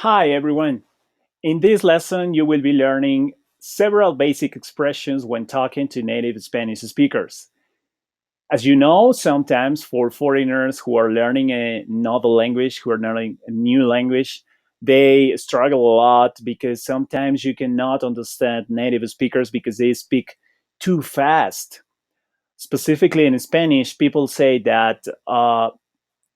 Hi, everyone. In this lesson, you will be learning several basic expressions when talking to native Spanish speakers. As you know, sometimes for foreigners who are learning another language, who are learning a new language, they struggle a lot because sometimes you cannot understand native speakers because they speak too fast. Specifically in Spanish, people say that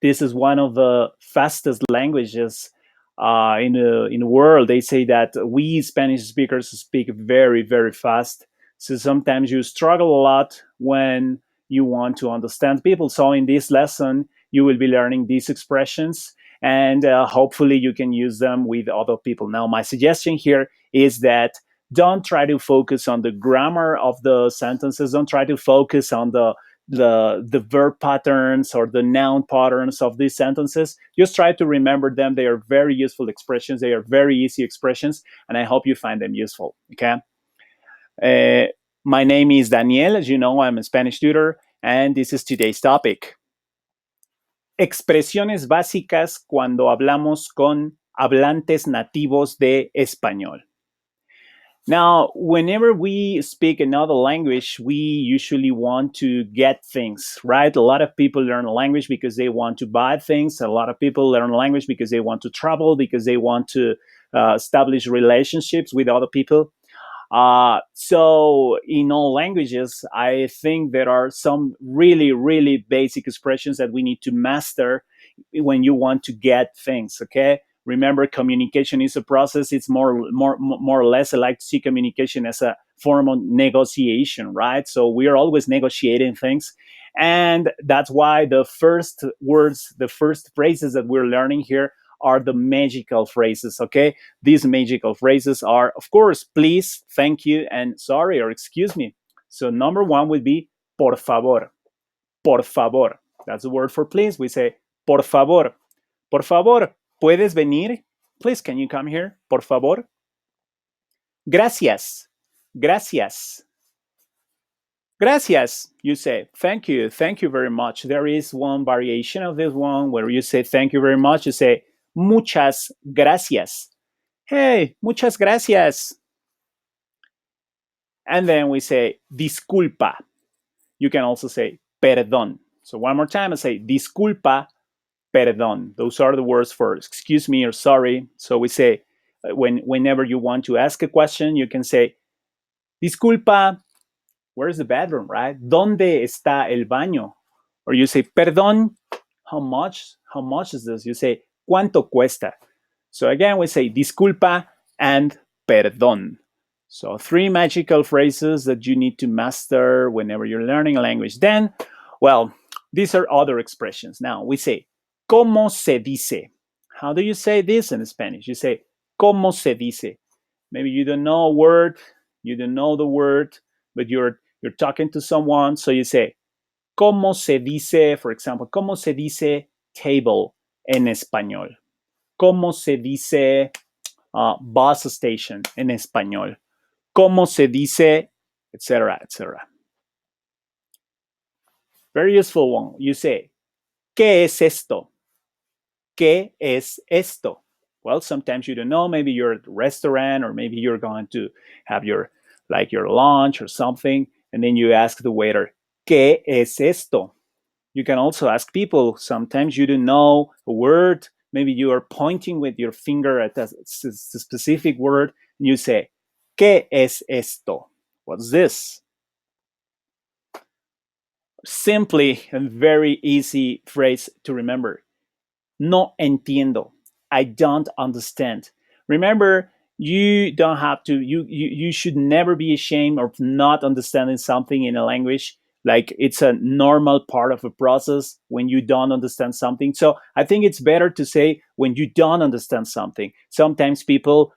this is one of the fastest languages in the world. They say that we Spanish speakers speak very, very fast. So sometimes you struggle a lot when you want to understand people. So in this lesson, you will be learning these expressions and hopefully you can use them with other people. Now, my suggestion here is that don't try to focus on the grammar of the sentences. Don't try to focus on the verb patterns or the noun patterns of these sentences. Just try to remember them. They are very useful expressions. They are very easy expressions, and I hope you find them useful. Okay. Uh, my name is Daniel. As you know, I'm a Spanish tutor, and this is today's topic. Expresiones básicas cuando hablamos con hablantes nativos de español. Now, whenever we speak another language, we usually want to get things, right? A lot of people learn a language because they want to buy things. A lot of people learn a language because they want to travel, because they want to establish relationships with other people. So, in all languages, I think there are some really, really basic expressions that we need to master when you want to get things. Okay. Remember, communication is a process. It's more or less. I like to see communication as a form of negotiation, right? So we are always negotiating things, and that's why the first words, the first phrases that we're learning here are the magical phrases. Okay, these magical phrases are, of course, please, thank you, and sorry or excuse me. So number one would be por favor. Por favor. That's the word for please. We say por favor. Por favor, ¿puedes venir? Please, can you come here? Por favor. Gracias. Gracias. Gracias, you say. Thank you. Thank you very much. There is one variation of this one where you say thank you very much. You say muchas gracias. Hey, muchas gracias. And then we say disculpa. You can also say perdón. So one more time, I say disculpa, perdón. Those are the words for excuse me or sorry. So we say whenever you want to ask a question, you can say disculpa, where's the bathroom, right? ¿Dónde está el baño? Or you say perdón, how much? How much is this? You say ¿cuánto cuesta? So again, we say disculpa and perdón. So three magical phrases that you need to master whenever you're learning a language. Then, well, these are other expressions. Now we say, ¿cómo se dice? How do you say this in Spanish? You say, ¿cómo se dice? Maybe you don't know a word, you don't know the word, but you're talking to someone, so you say, ¿cómo se dice? For example, ¿cómo se dice table en español? ¿Cómo se dice bus station en español? ¿Cómo se dice? Etcétera, etcétera. Very useful one. You say, ¿qué es esto? ¿Qué es esto? Well, sometimes you don't know. Maybe you're at a restaurant, or maybe you're going to have your lunch or something, and then you ask the waiter, ¿qué es esto? You can also ask people. Sometimes you don't know a word. Maybe you are pointing with your finger at a specific word, and you say, ¿qué es esto? What's this? Simply a very easy phrase to remember. No entiendo. I don't understand. Remember, you don't have to, you should never be ashamed of not understanding something in a language. Like, it's a normal part of a process when you don't understand something. So I think it's better to say when you don't understand something. Sometimes people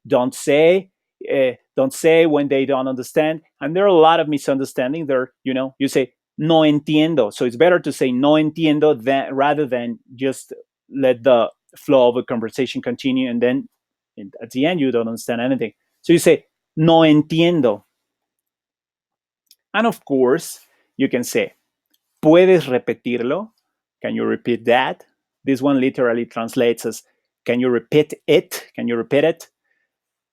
don't say when they don't understand, and there are a lot of misunderstanding there. You say no entiendo. So it's better to say no entiendo rather than just let the flow of a conversation continue, and then at the end you don't understand anything. So you say no entiendo. And of course, you can say, ¿puedes repetirlo? Can you repeat that? This one literally translates as, Can you repeat it? Can you repeat it?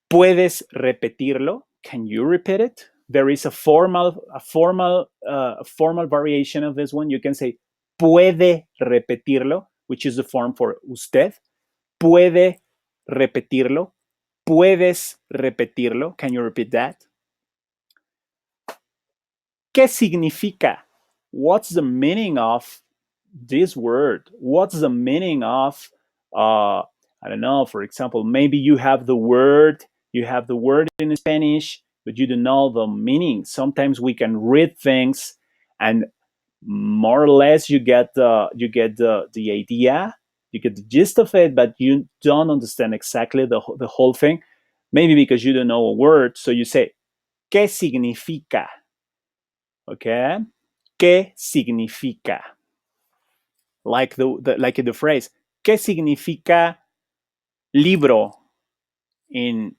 ¿Puedes repetirlo? Can you repeat it? There is a formal variation of this one. You can say puede repetirlo, which is the form for usted. Puede repetirlo. Puedes repetirlo. Can you repeat that? ¿Qué significa? What's the meaning of this word? What's the meaning of I don't know, for example, maybe you have the word in Spanish, but you don't know the meaning. Sometimes we can read things and more or less you get the idea, you get the gist of it, but you don't understand exactly the whole thing. Maybe because you don't know a word, so you say, ¿qué significa? Okay? ¿Qué significa? Like the phrase, ¿qué significa libro in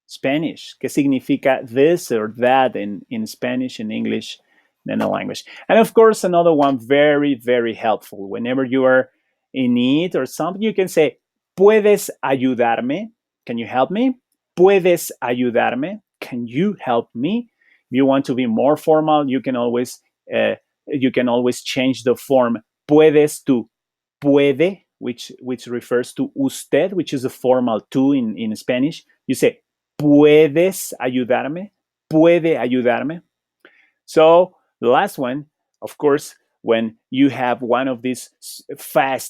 Spanish? ¿Qué significa this or that in Spanish, in English, in the language? And of course, another one very, very helpful. Whenever you are in need or something, you can say, ¿puedes ayudarme? Can you help me? ¿Puedes ayudarme? Can you help me? If you want to be more formal, you can always change the form puedes to puede, which refers to usted, which is a formal tú in Spanish. You say, ¿puedes ayudarme? ¿Puede ayudarme? So the last one, of course, when you have one of these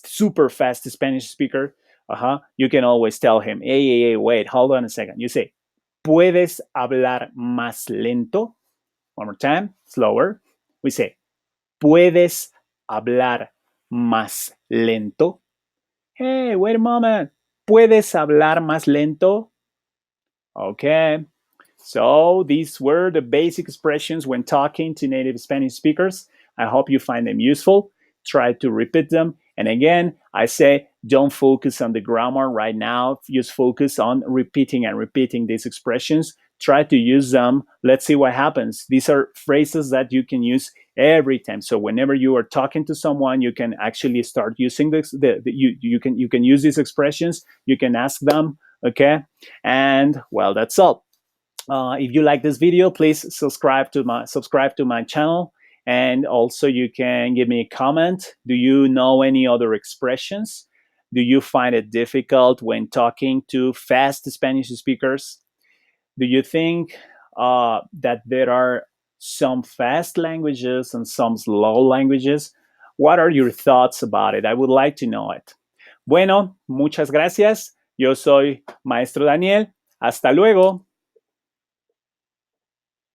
super fast Spanish speaker, you can always tell him, hey, wait, hold on a second. You say, ¿puedes hablar más lento? One more time, slower. We say, ¿puedes hablar más lento? Hey, wait a moment. ¿Puedes hablar más lento? Okay. So these were the basic expressions when talking to native Spanish speakers. I hope you find them useful. Try to repeat them. And again, I say don't focus on the grammar right now. Just focus on repeating and repeating these expressions. Try to use them. Let's see what happens. These are phrases that you can use every time. So whenever you are talking to someone, you can actually start using this. You can use these expressions. You can ask them. Okay, and well, that's all. If you like this video, please subscribe to my channel, and also you can give me a comment. Do you know any other expressions? Do you find it difficult when talking to fast Spanish speakers? Do you think that there are some fast languages and some slow languages? What are your thoughts about it? I would like to know it. Bueno, muchas gracias. Yo soy Maestro Daniel. Hasta luego.